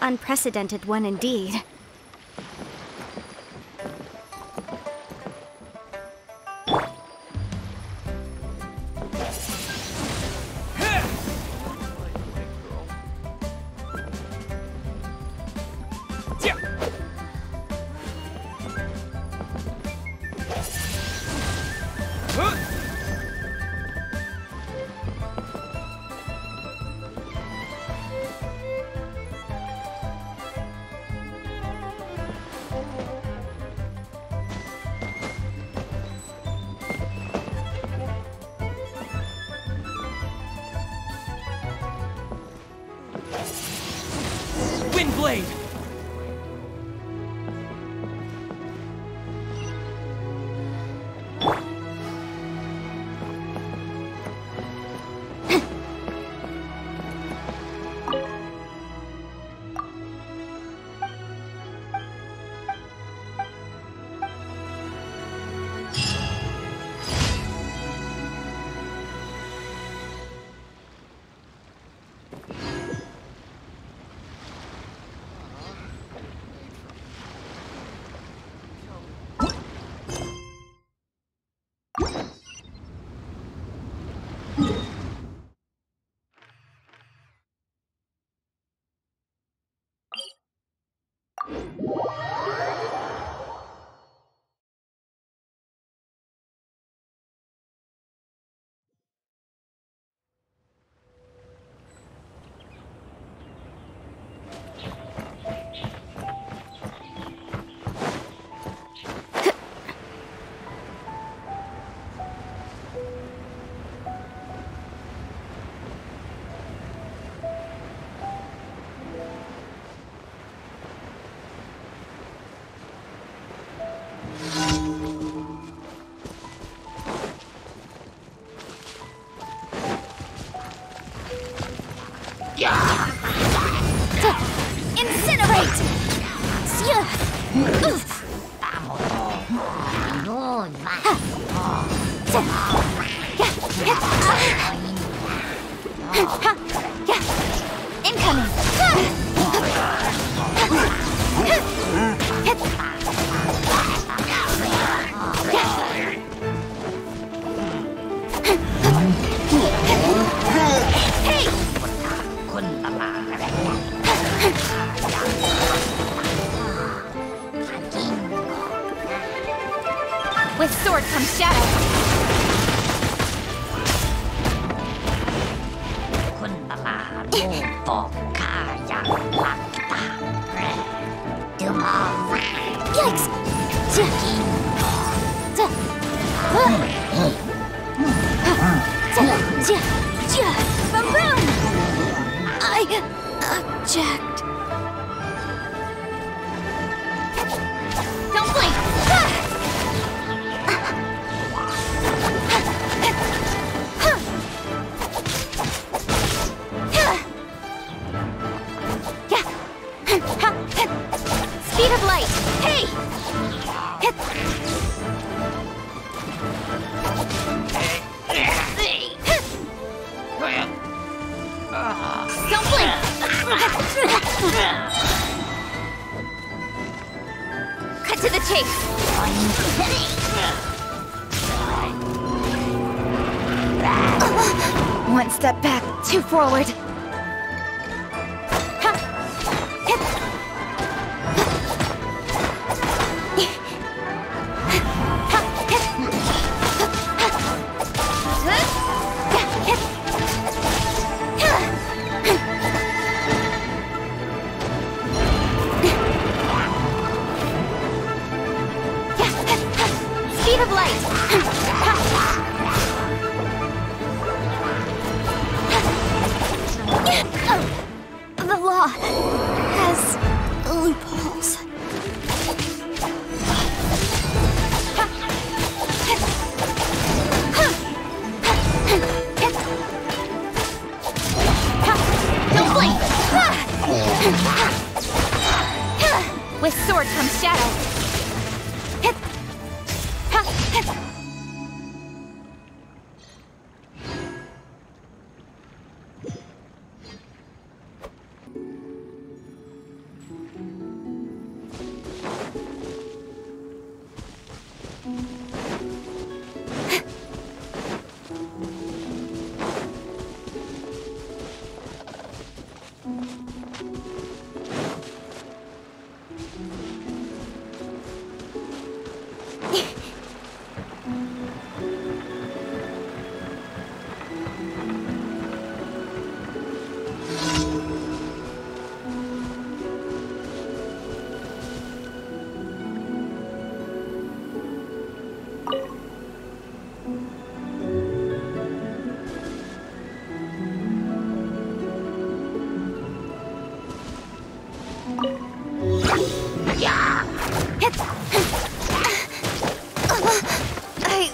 unprecedented one indeed. Windblade! Incinerate! Incoming! With sword comes shadow. Yikes! Boom! I object. Don't blink! Speed of light! Hey! Don't blink! Cut to the chase! One step back, two forward. Speed of light! The law has loopholes. Don't blink! With sword comes shadow. I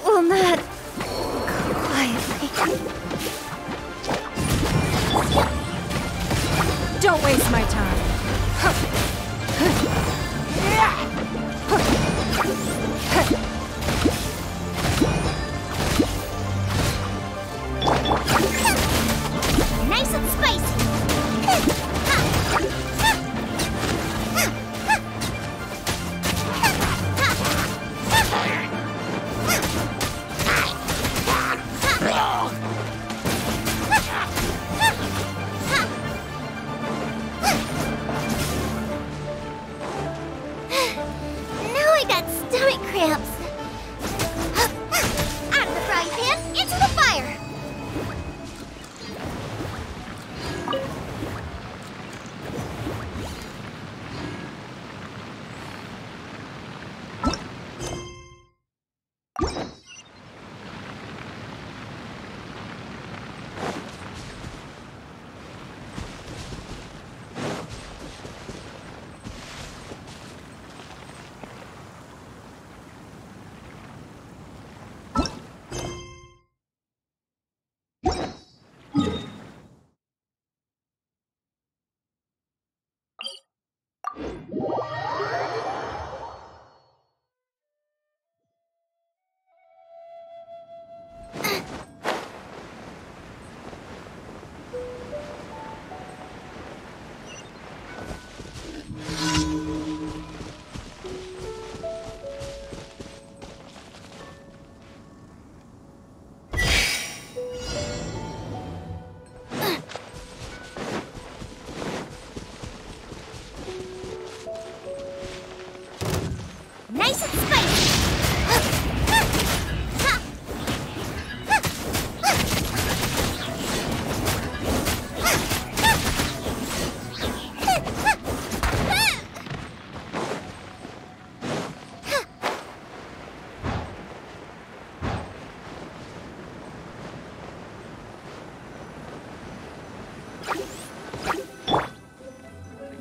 will not go quietly. Don't waste my time. Nice and spicy. Now I got stomach cramps. Out of the frying pan, into the fire. Nice and spicy.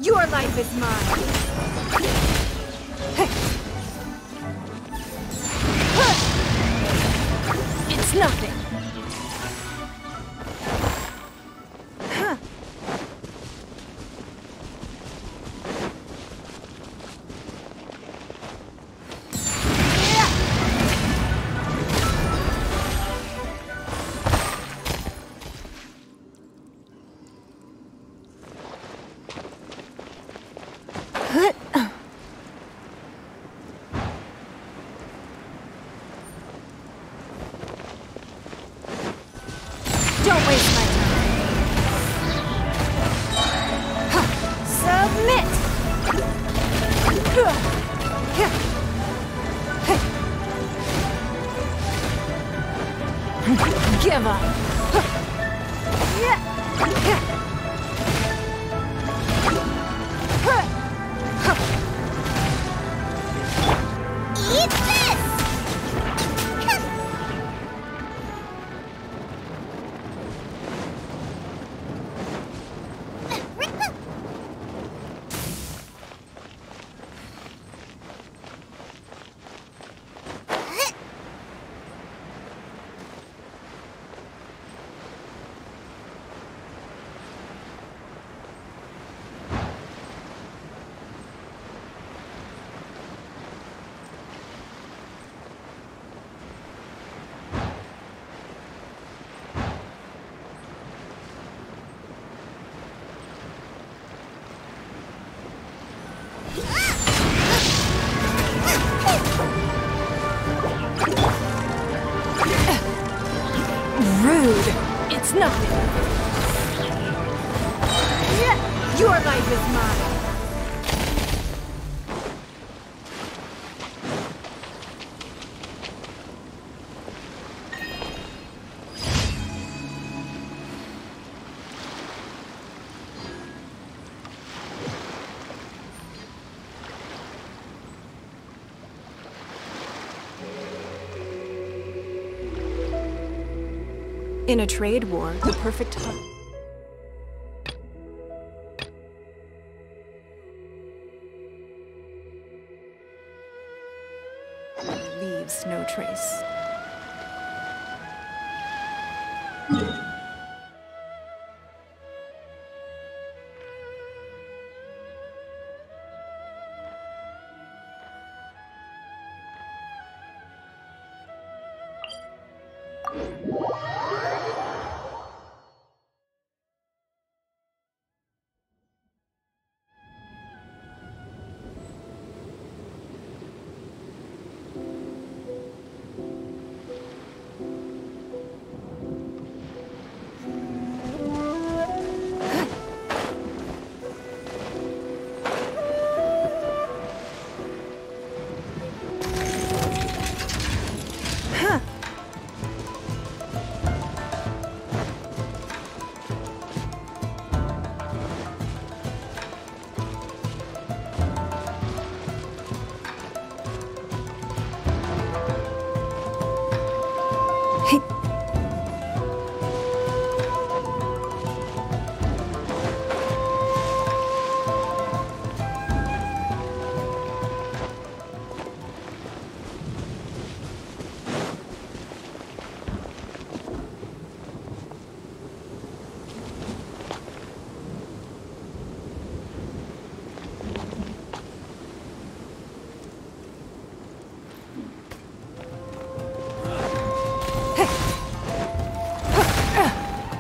Your life is mine. It's nothing. Don't waste my time. Submit! Give up! Eat this! Rude. It's nothing. Your life is mine. In a trade war, the perfect time. leaves no trace.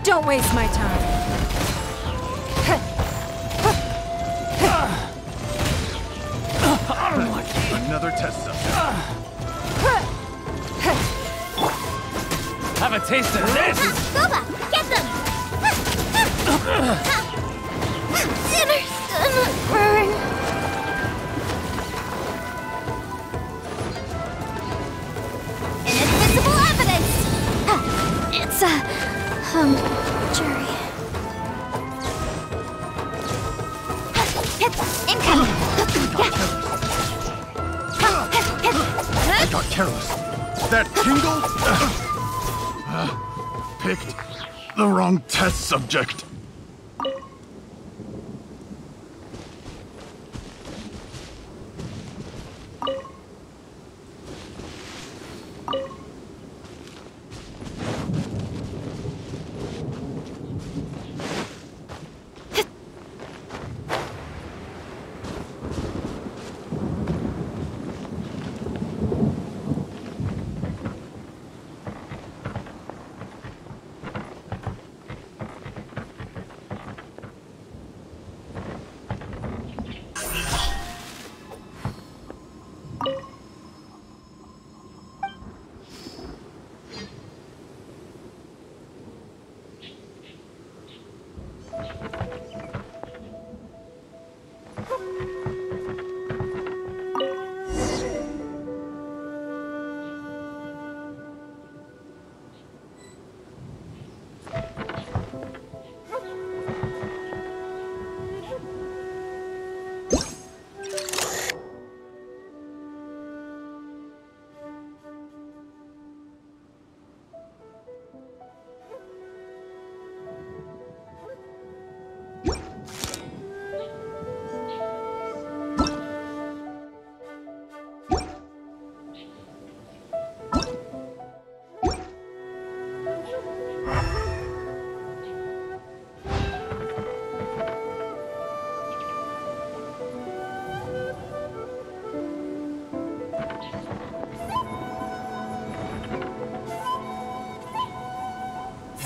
Don't waste my time. Another test subject. Have a taste of this! Boba, get them! Dinner's gonna burn. Inadmissible evidence! It's jury. Incoming! I got careless. That tingle picked the wrong test subject.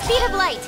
Speed of light!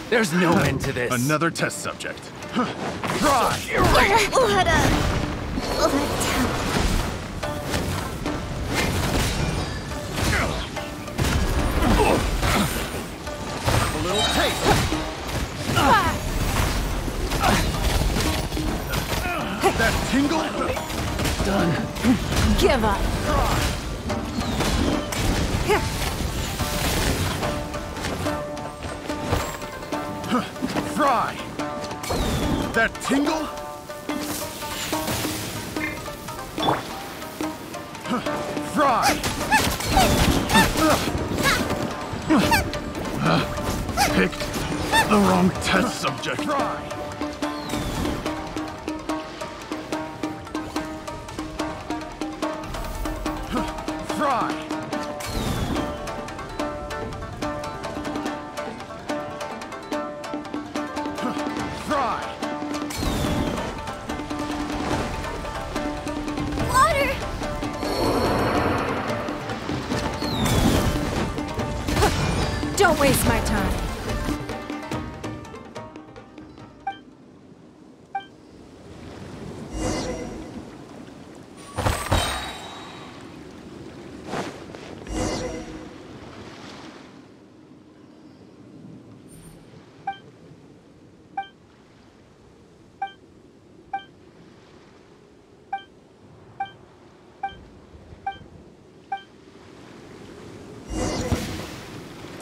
There's no end to this. Another test subject. Fry! What a letdown. A little taste. That tingle? Done. Give up. Fry! That tingle? Fry! Picked the wrong test subject. Fry! Fry! Fry! Water! Don't waste my time.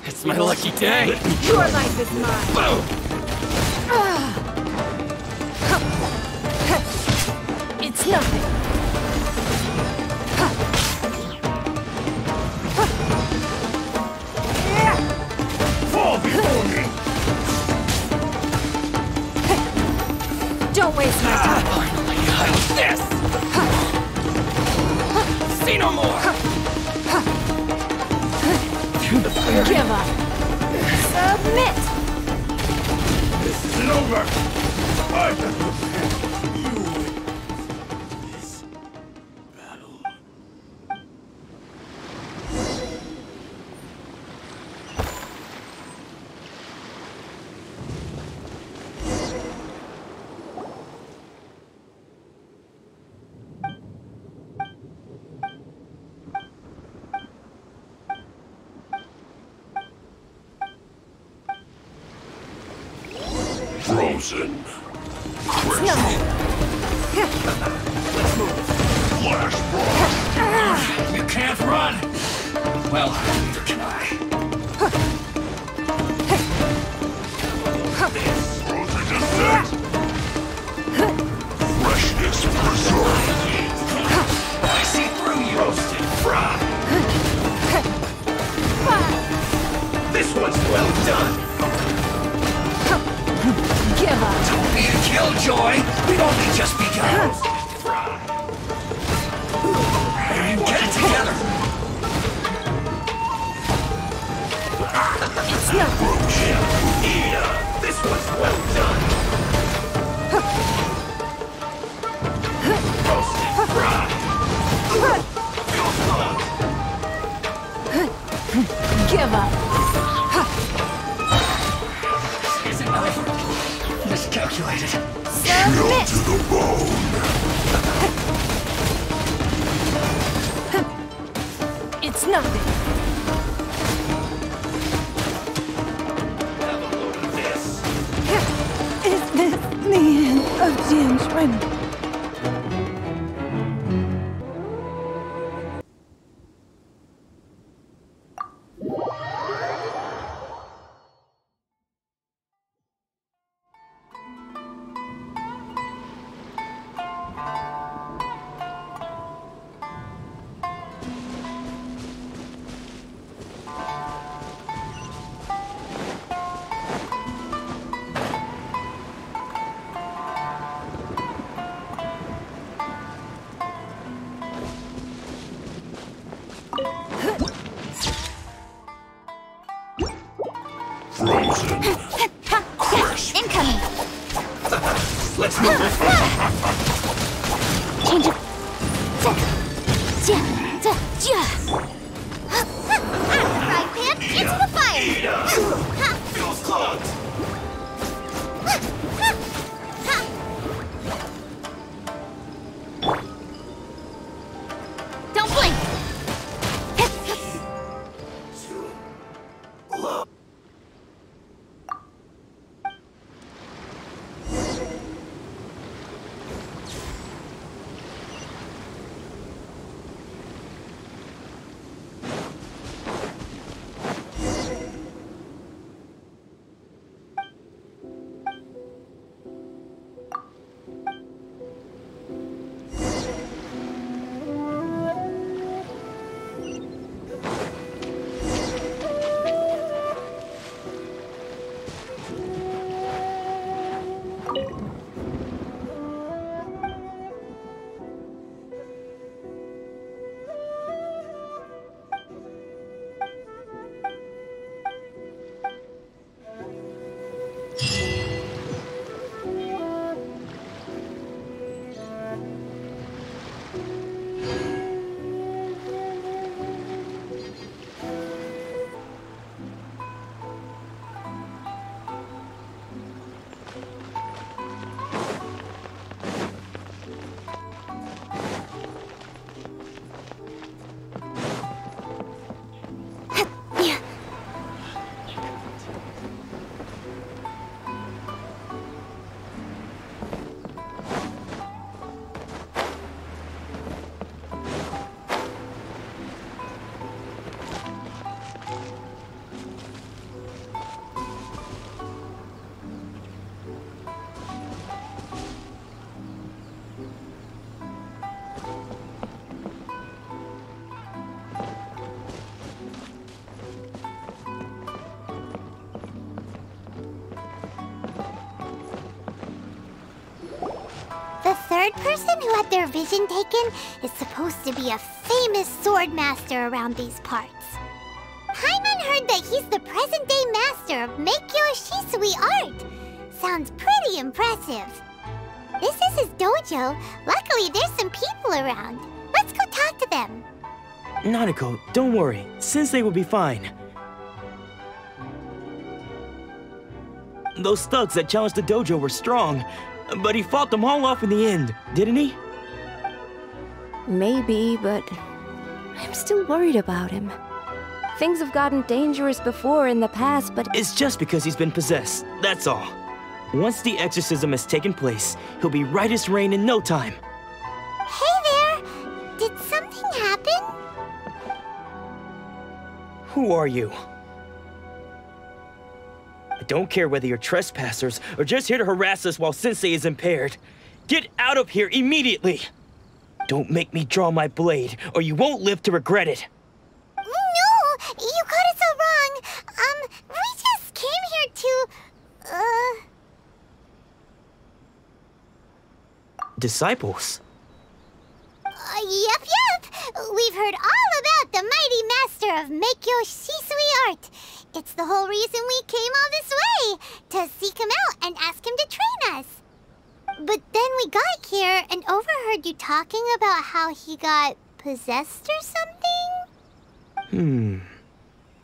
It's my lucky day. Your life is mine. Boom! It's nothing. Fall before me! Don't waste my time. Finally, how's this? See no more. To the very Give up. Submit. This isn't over! I can defend you in this battle. Frozen. It's nothing. Flash Frost. You can't run. Well, neither can I. Frozen descent. Freshness preserved. I see through you. Roasted fry. This one's well done. Give up. Don't be a killjoy. We've only just begun. Fry. Get it together. It's nothing. Eat This one's well done. Roasted fry. Give up. Isn't over. Miscalculated. Submit. to the bone. It's nothing. Have a load of this. Is this the end of James Renner? Frozen. Crisp. Incoming! Let's move it. Change of... Frying pan into the fire! Feels clogged. person who had their vision taken is supposed to be a famous sword master around these parts. Paimon heard that he's the present-day master of Meikyo Shisui art. Sounds pretty impressive. This is his dojo. Luckily, there's some people around. Let's go talk to them. Nanako, don't worry. Sensei will be fine. Those thugs that challenged the dojo were strong, but he fought them all off in the end, didn't he? Maybe, but I'm still worried about him. Things have gotten dangerous before in the past, but It's just because he's been possessed, that's all. Once the exorcism has taken place, he'll be right as rain in no time. Hey there! Did something happen? Who are you? I don't care whether you're trespassers or just here to harass us while Sensei is impaired. Get out of here immediately! Don't make me draw my blade, or you won't live to regret it. No! You got it so wrong. We just came here to... Disciples? Yep. We've heard all about the mighty master of Meikyo Shisui art. It's the whole reason we came all this way, to seek him out and ask him to train us. But then we got here and overheard you talking about how he got possessed or something?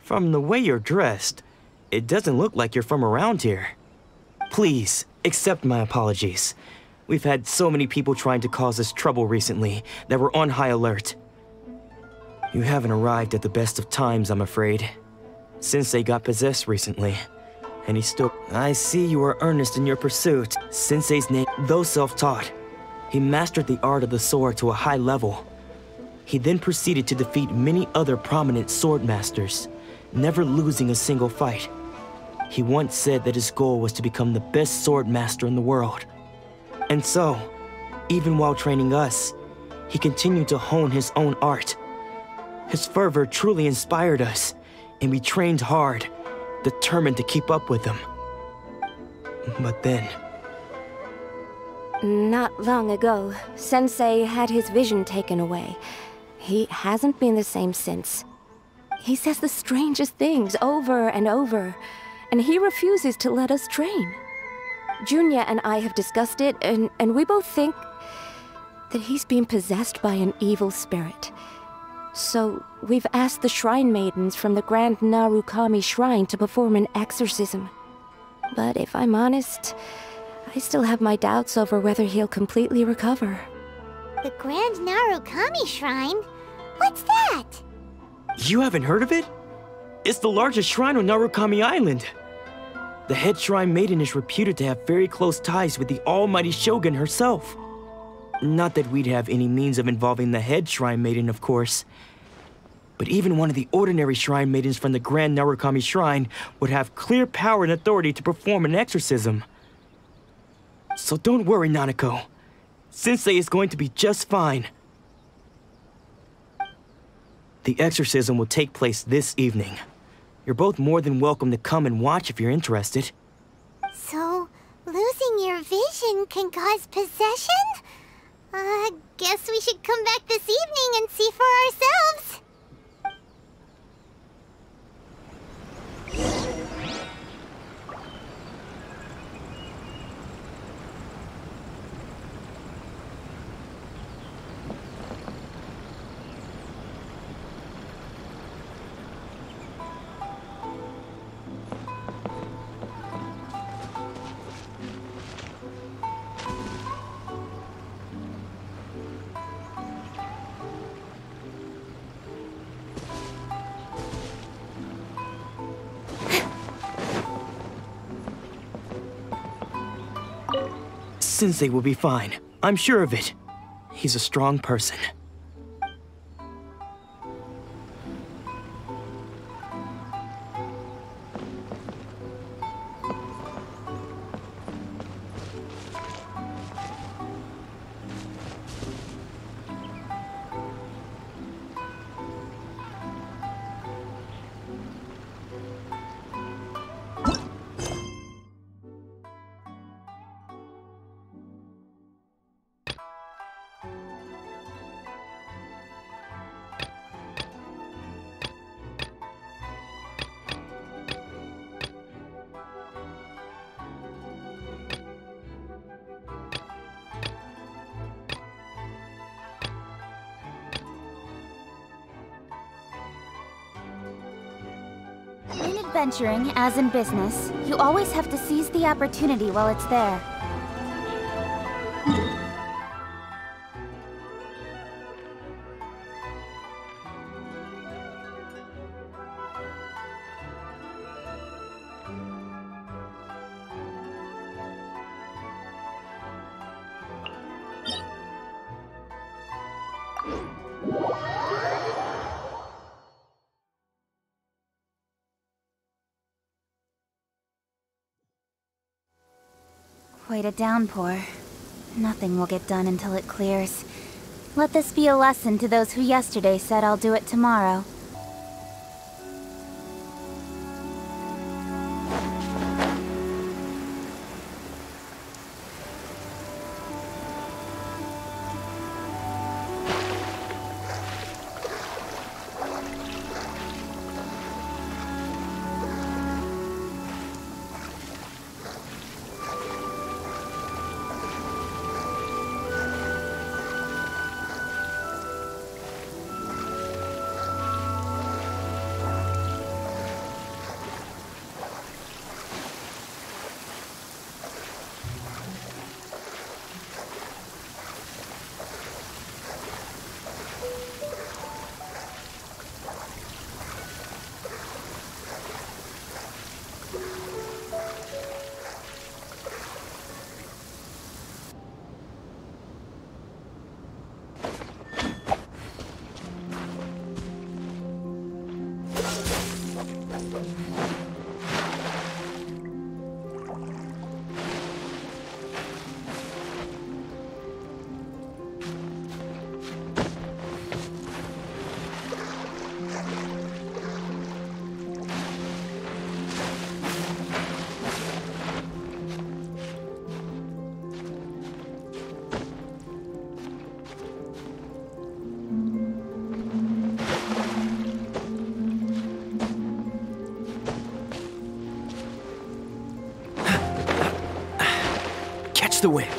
From the way you're dressed, it doesn't look like you're from around here. Please, accept my apologies. We've had so many people trying to cause us trouble recently that we're on high alert. You haven't arrived at the best of times, I'm afraid. Sensei got possessed recently, and he's still... I see you are earnest in your pursuit. Sensei's name, though self-taught, he mastered the art of the sword to a high level. He then proceeded to defeat many other prominent sword masters, never losing a single fight. He once said that his goal was to become the best sword master in the world. And so, even while training us, he continued to hone his own art. His fervor truly inspired us, and we trained hard, determined to keep up with him. But then... not long ago, Sensei had his vision taken away. He hasn't been the same since. He says the strangest things over and over, and he refuses to let us train. Junya and I have discussed it, and we both think that he's being possessed by an evil spirit. So we've asked the shrine maidens from the Grand Narukami Shrine to perform an exorcism. But if I'm honest, I still have my doubts over whether he'll completely recover. The Grand Narukami Shrine? What's that? You haven't heard of it? It's the largest shrine on Narukami Island. The head shrine maiden is reputed to have very close ties with the almighty Shogun herself. Not that we'd have any means of involving the head shrine maiden, of course. But even one of the ordinary shrine maidens from the Grand Narukami Shrine would have clear power and authority to perform an exorcism. So don't worry, Nanako. Sensei is going to be just fine. The exorcism will take place this evening. You're both more than welcome to come and watch if you're interested. So, losing your vision can cause possession? Guess we should come back this evening and see for ourselves. Sensei will be fine. I'm sure of it. He's a strong person. In adventuring, as in business, you always have to seize the opportunity while it's there. Quite a downpour. Nothing will get done until it clears. Let this be a lesson to those who yesterday said I'll do it tomorrow. The wind.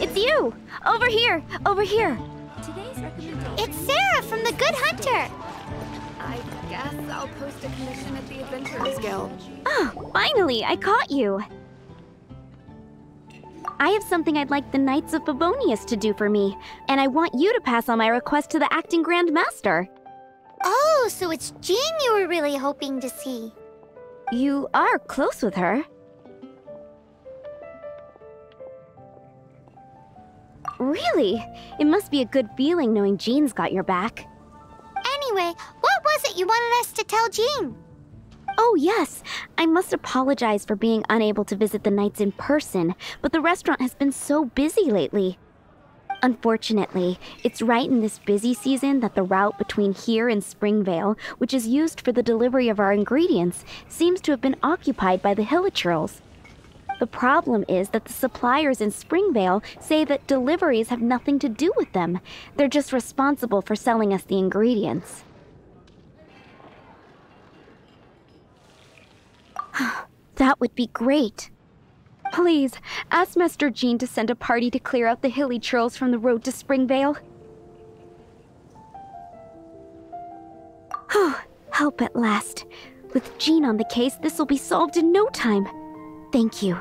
It's you! Over here! Over here! Today's recommendation. It's Sarah from the Good Hunter! I guess I'll post a commission at the Adventurers Guild. Oh, finally! I caught you! I have something I'd like the Knights of Favonius to do for me, and I want you to pass on my request to the Acting Grand Master. Oh, so it's Jean you were really hoping to see. You are close with her. Really? It must be a good feeling knowing Jean's got your back. Anyway, what was it you wanted us to tell Jean? Oh, yes. I must apologize for being unable to visit the Knights in person, but the restaurant has been so busy lately. Unfortunately, it's right in this busy season that the route between here and Springvale, which is used for the delivery of our ingredients, seems to have been occupied by the Hilichurls. The problem is that the suppliers in Springvale say that deliveries have nothing to do with them. They're just responsible for selling us the ingredients. That would be great. Please, ask Master Jean to send a party to clear out the Hilichurls from the road to Springvale. Help at last. With Jean on the case, this will be solved in no time. Thank you.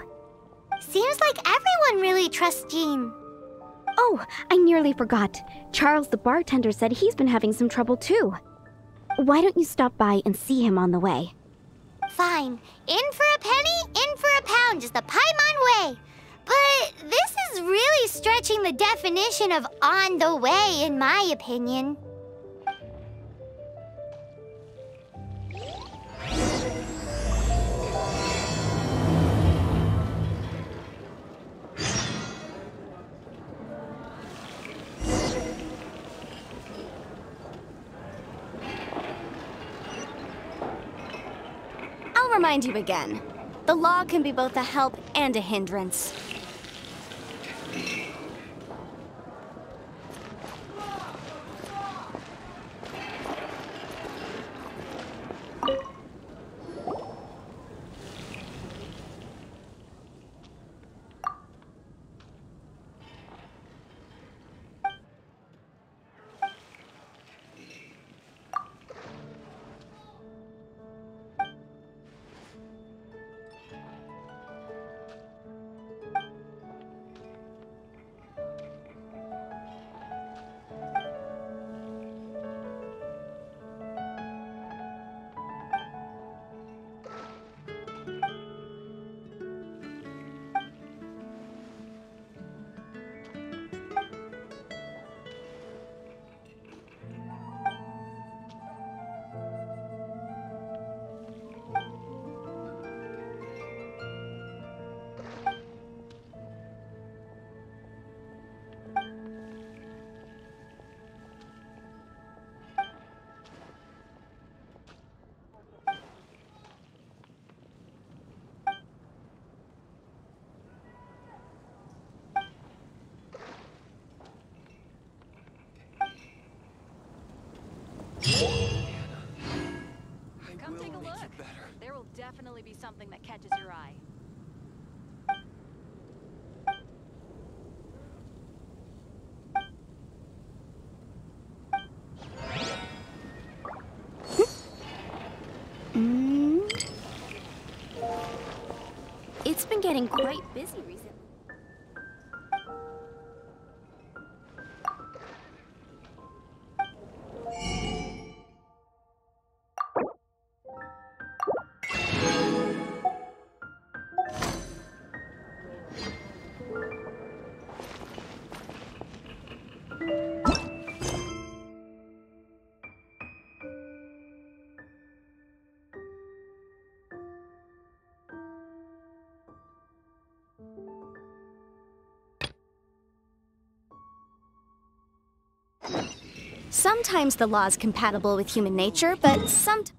Seems like everyone really trusts Jean. Oh, I nearly forgot. Charles the bartender said he's been having some trouble too. Why don't you stop by and see him on the way? Fine. In for a penny, in for a pound is the Paimon way. But this is really stretching the definition of on the way, in my opinion. I'll remind you again. The law can be both a help and a hindrance. Come take a look. There will definitely be something that catches your eye. It's been getting quite busy recently. Sometimes the law is compatible with human nature, but sometimes...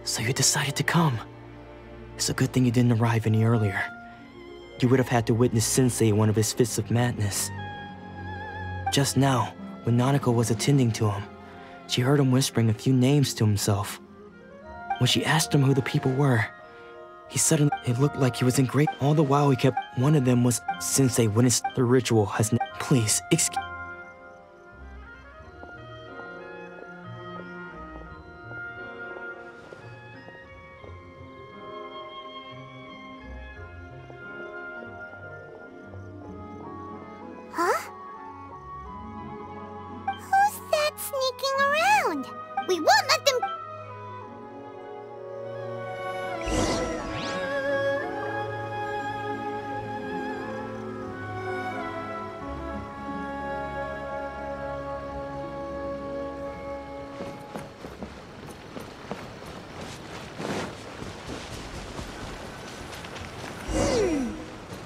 So you decided to come. It's a good thing you didn't arrive any earlier. You would have had to witness Sensei in one of his fits of madness. Just now, when Nanako was attending to him, she heard him whispering a few names to himself. When she asked him who the people were, he suddenly, it looked like he was in great... All the while he kept... One of them was, Sensei witnessed the ritual has... Please, excuse... Huh? Who's that sneaking around? We won't let them...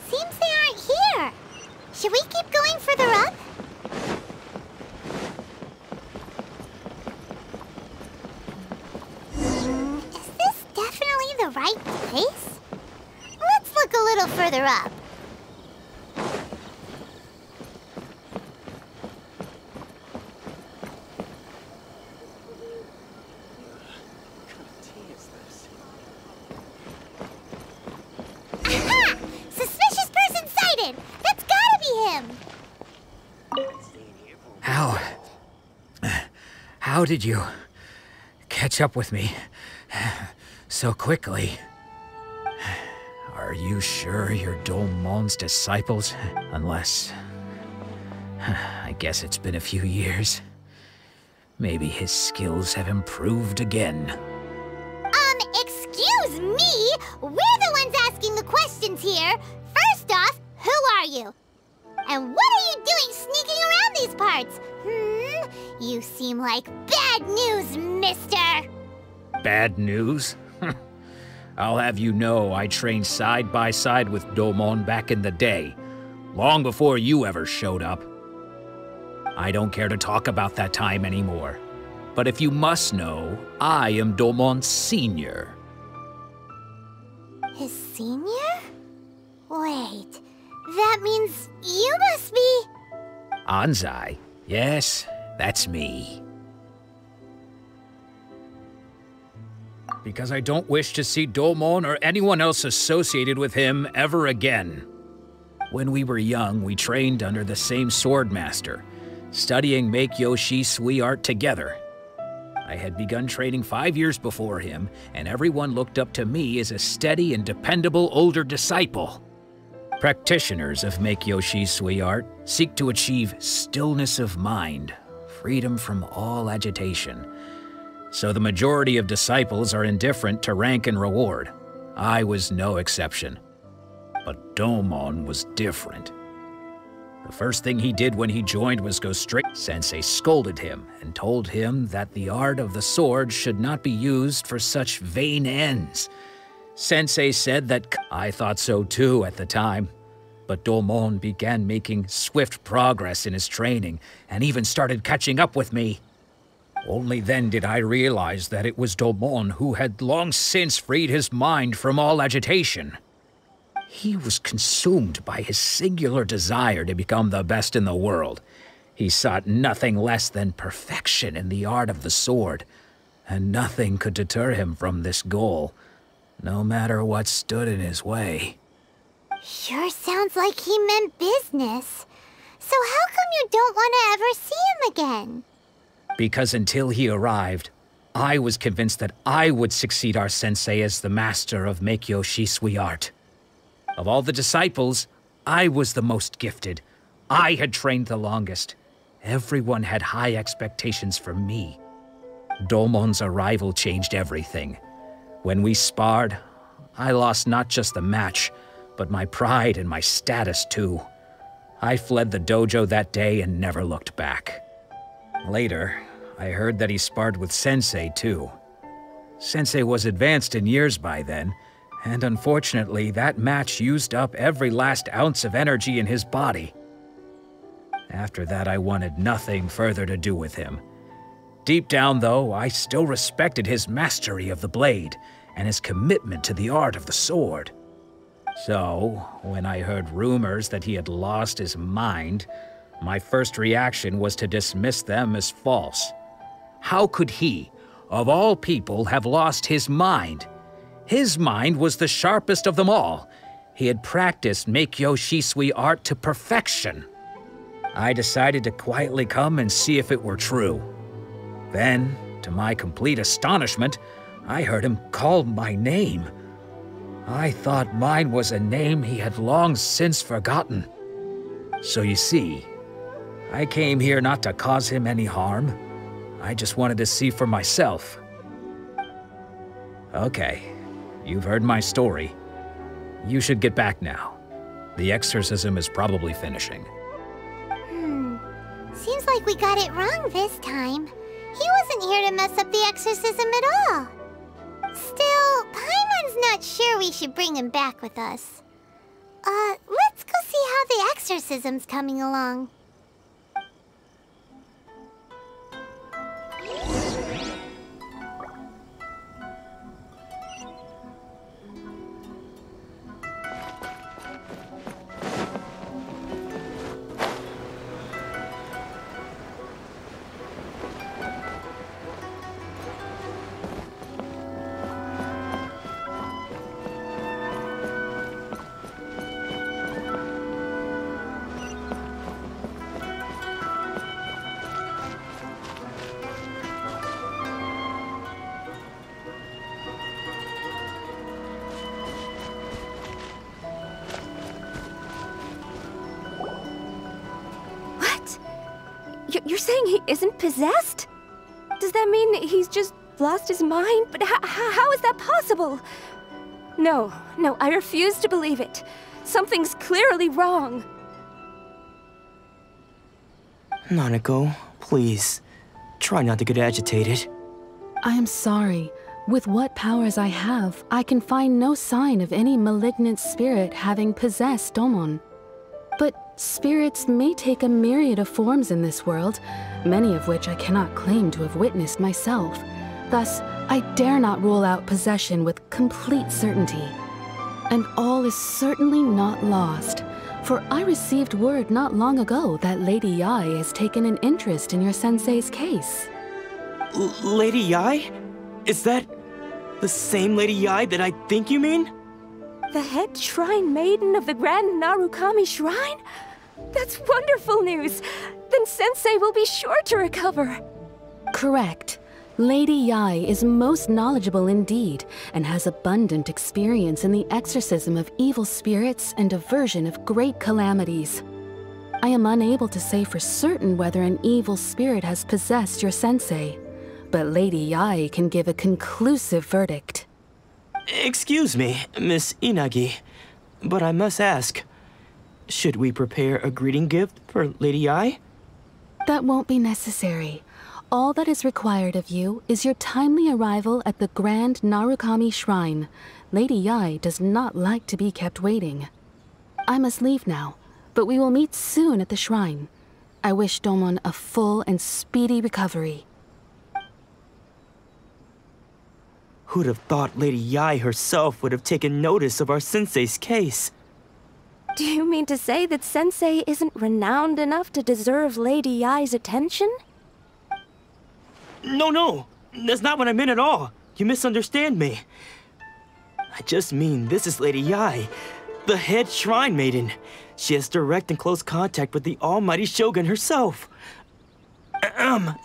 Seems they aren't here. Should we keep going further up? little further up. Aha! Suspicious person sighted! That's gotta be him! How did you catch up with me so quickly? Are you sure you're Domon's disciples? Unless... I guess it's been a few years. Maybe his skills have improved again. Excuse me? We're the ones asking the questions here. First off, who are you? And what are you doing sneaking around these parts? You seem like bad news, mister! Bad news? I'll have you know I trained side by side with Domon back in the day, long before you ever showed up. I don't care to talk about that time anymore. But if you must know, I am Domon's senior. His senior? Wait, that means you must be... Anzai? Yes, that's me. Because I don't wish to see Domon or anyone else associated with him ever again. When we were young, we trained under the same swordmaster, studying Meikyo Shisui art together. I had begun training 5 years before him, and everyone looked up to me as a steady and dependable older disciple. Practitioners of Meikyo Shisui art seek to achieve stillness of mind, freedom from all agitation. So the majority of disciples are indifferent to rank and reward. I was no exception. But Domon was different. The first thing he did when he joined was go straight. Sensei scolded him and told him that the art of the sword should not be used for such vain ends. Sensei said that I thought so too at the time. But Domon began making swift progress in his training and even started catching up with me. Only then did I realize that it was Domon who had long since freed his mind from all agitation. He was consumed by his singular desire to become the best in the world. He sought nothing less than perfection in the art of the sword, and nothing could deter him from this goal, no matter what stood in his way. Sure sounds like he meant business. So how come you don't want to ever see him again? Because until he arrived, I was convinced that I would succeed our sensei as the master of Meikyo Shisui art. Of all the disciples, I was the most gifted. I had trained the longest. Everyone had high expectations for me. Domon's arrival changed everything. When we sparred, I lost not just the match, but my pride and my status too. I fled the dojo that day and never looked back. Later, I heard that he sparred with Sensei too. Sensei was advanced in years by then, and unfortunately, that match used up every last ounce of energy in his body. After that, I wanted nothing further to do with him. Deep down, though, I still respected his mastery of the blade and his commitment to the art of the sword. So, when I heard rumors that he had lost his mind, my first reaction was to dismiss them as false. How could he, of all people, have lost his mind? His mind was the sharpest of them all. He had practiced Meikyo Shisui art to perfection. I decided to quietly come and see if it were true. Then, to my complete astonishment, I heard him call my name. I thought mine was a name he had long since forgotten. So you see, I came here not to cause him any harm. I just wanted to see for myself. Okay. You've heard my story. You should get back now. The exorcism is probably finishing. Seems like we got it wrong this time. He wasn't here to mess up the exorcism at all. Still, Paimon's not sure we should bring him back with us. Let's go see how the exorcism's coming along. You're saying he isn't possessed? Does that mean he's just lost his mind? But how is that possible? No, I refuse to believe it. Something's clearly wrong. Nanako, please, try not to get agitated. I am sorry. With what powers I have, I can find no sign of any malignant spirit having possessed Domon. But spirits may take a myriad of forms in this world, many of which I cannot claim to have witnessed myself. Thus, I dare not rule out possession with complete certainty. And all is certainly not lost, for I received word not long ago that Lady Yae has taken an interest in your sensei's case. Lady Yae? Is that the same Lady Yae that I think you mean? The head shrine maiden of the Grand Narukami Shrine? That's wonderful news! Then Sensei will be sure to recover! Correct. Lady Yae is most knowledgeable indeed, and has abundant experience in the exorcism of evil spirits and aversion of great calamities. I am unable to say for certain whether an evil spirit has possessed your sensei, but Lady Yae can give a conclusive verdict. Excuse me, Miss Inagi, but I must ask, should we prepare a greeting gift for Lady Yae? That won't be necessary. All that is required of you is your timely arrival at the Grand Narukami Shrine. Lady Yae does not like to be kept waiting. I must leave now, but we will meet soon at the shrine. I wish Domon a full and speedy recovery. Who'd have thought Lady Yae herself would have taken notice of our sensei's case? Do you mean to say that Sensei isn't renowned enough to deserve Lady Yae's attention? No, that's not what I meant at all. You misunderstand me. I just mean this is Lady Yae, the head shrine maiden. She has direct and close contact with the almighty Shogun herself.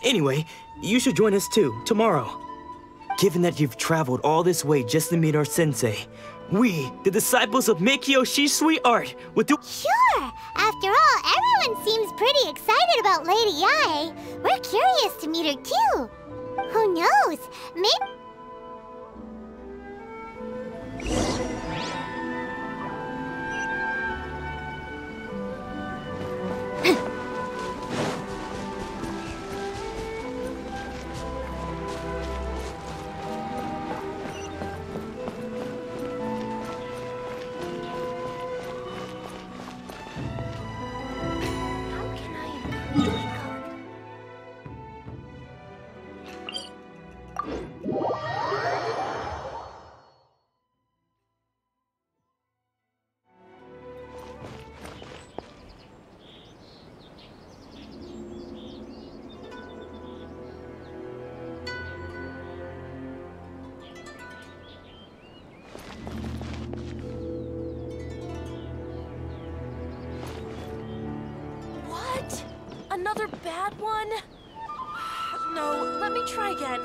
Anyway, you should join us too, tomorrow. Given that you've traveled all this way just to meet our sensei, we, the disciples of Meikyo Shisui Art, would do— Sure! After all, everyone seems pretty excited about Lady Yae. We're curious to meet her too. Who knows? Maybe— Another bad one? No, let me try again.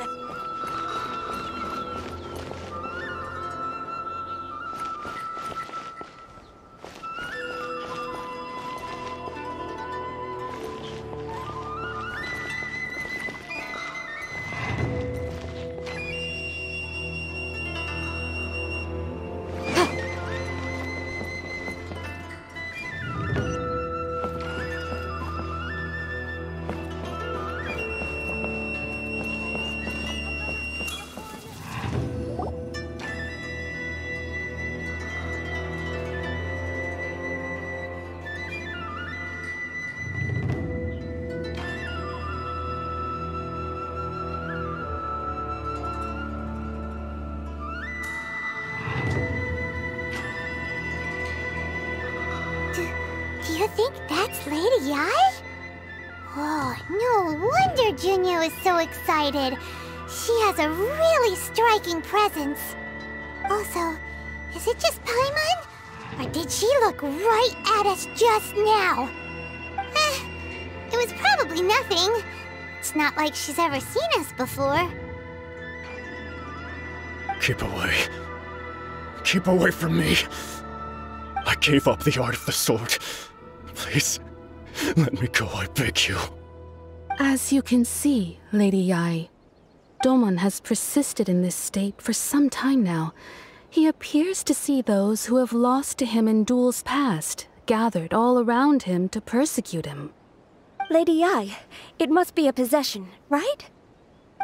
Do you think that's Lady Yae? Oh, no wonder Junyo is so excited. She has a really striking presence. Also, is it just Paimon? Or did she look right at us just now? It was probably nothing. It's not like she's ever seen us before. Keep away. Keep away from me. I gave up the art of the sword. Please, let me go, I beg you. As you can see, Lady Yae, Domon has persisted in this state for some time now. He appears to see those who have lost to him in duels past, gathered all around him to persecute him. Lady Yae, it must be a possession, right?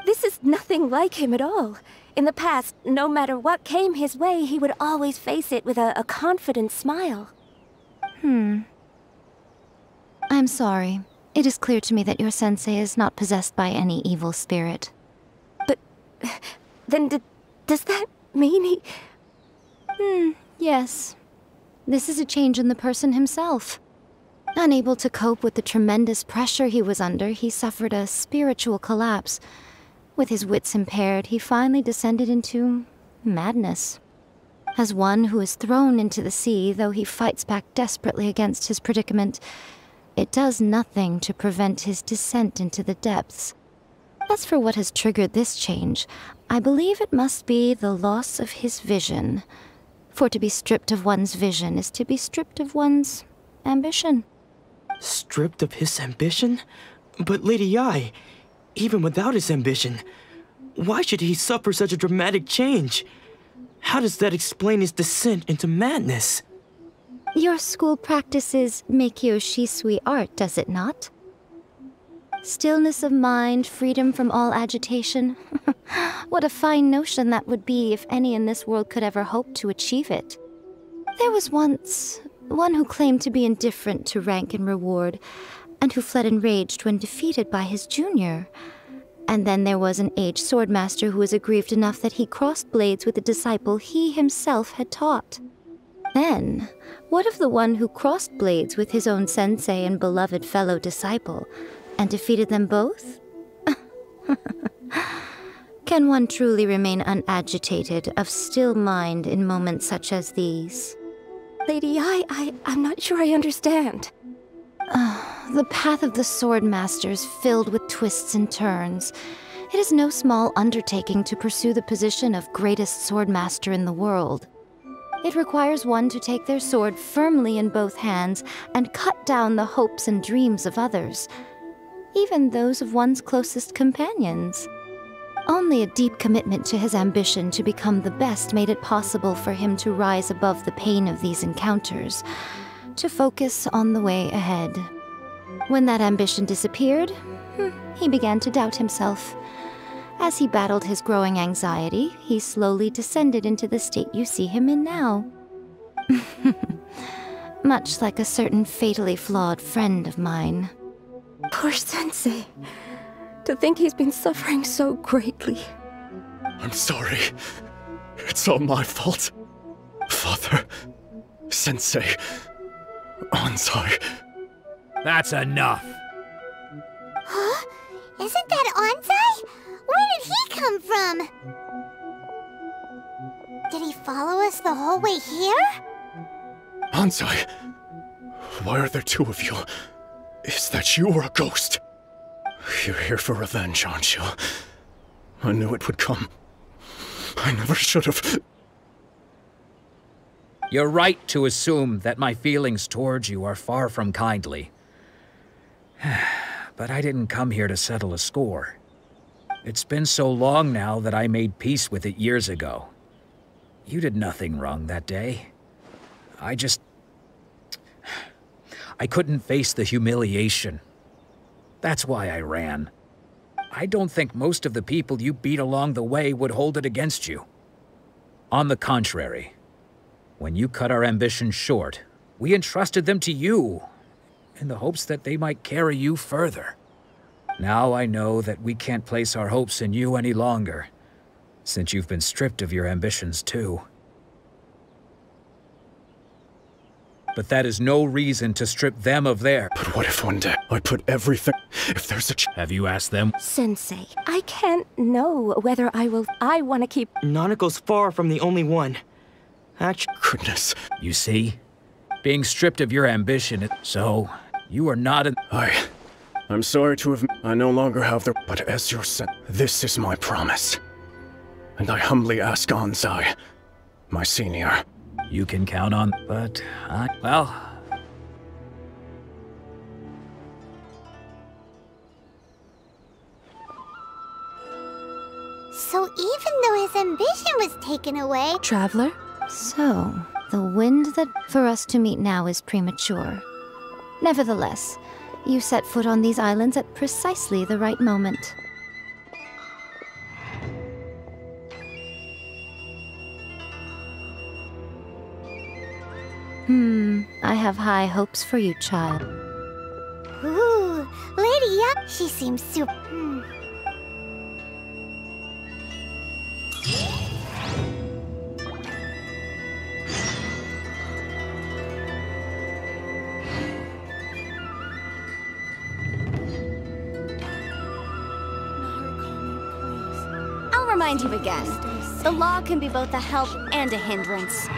This is nothing like him at all. In the past, no matter what came his way, he would always face it with a confident smile. I'm sorry. It is clear to me that your sensei is not possessed by any evil spirit. But then does that mean he... Yes. This is a change in the person himself. Unable to cope with the tremendous pressure he was under, he suffered a spiritual collapse. With his wits impaired, he finally descended into madness. As one who is thrown into the sea, though he fights back desperately against his predicament, it does nothing to prevent his descent into the depths. As for what has triggered this change, I believe it must be the loss of his vision. For to be stripped of one's vision is to be stripped of one's ambition. Stripped of his ambition? But Lady Yae, even without his ambition, why should he suffer such a dramatic change? How does that explain his descent into madness? Your school practices Meikyo Shisui art, does it not? Stillness of mind, freedom from all agitation. What a fine notion that would be if any in this world could ever hope to achieve it. There was once one who claimed to be indifferent to rank and reward, and who fled enraged when defeated by his junior. And then there was an aged swordmaster who was aggrieved enough that he crossed blades with a disciple he himself had taught. Then, what of the one who crossed blades with his own sensei and beloved fellow disciple, and defeated them both? Can one truly remain unagitated, of still mind in moments such as these? Lady Yae, I'm not sure I understand. The path of the Swordmaster is filled with twists and turns. It is no small undertaking to pursue the position of greatest Swordmaster in the world. It requires one to take their sword firmly in both hands and cut down the hopes and dreams of others, even those of one's closest companions. Only a deep commitment to his ambition to become the best made it possible for him to rise above the pain of these encounters, to focus on the way ahead. When that ambition disappeared, he began to doubt himself. As he battled his growing anxiety, he slowly descended into the state you see him in now. Much like a certain fatally flawed friend of mine. Poor Sensei. To think he's been suffering so greatly. I'm sorry. It's all my fault. Father, Sensei, Anzai. That's enough. Huh? Isn't that Anzai? Where did he come from? Did he follow us the whole way here? Anzai, why are there two of you? Is that you or a ghost? You're here for revenge, aren't you? I knew it would come. I never should have. You're right to assume that my feelings towards you are far from kindly. But I didn't come here to settle a score. It's been so long now that I made peace with it years ago. You did nothing wrong that day. I couldn't face the humiliation. That's why I ran. I don't think most of the people you beat along the way would hold it against you. On the contrary, when you cut our ambitions short, we entrusted them to you, in the hopes that they might carry you further. Now I know that we can't place our hopes in you any longer, since you've been stripped of your ambitions too. But that is no reason to strip them of their... But what if one day I put everything... If there's a Have you asked them? Sensei, I can't know whether I want to keep... Nanako's far from the only one. Actually... Goodness. You see? Being stripped of your ambition, so you are not an... I'm sorry to have... I no longer have the... But as your son, this is my promise. And I humbly ask Anzai, my senior. You can count on... But well... So even though his ambition was taken away... Traveler? So, the wind that for us to meet now is premature. Nevertheless, you set foot on these islands at precisely the right moment. I have high hopes for you, child. Ooh, Lady Yae, she seems super... I'll remind you again. The law can be both a help and a hindrance.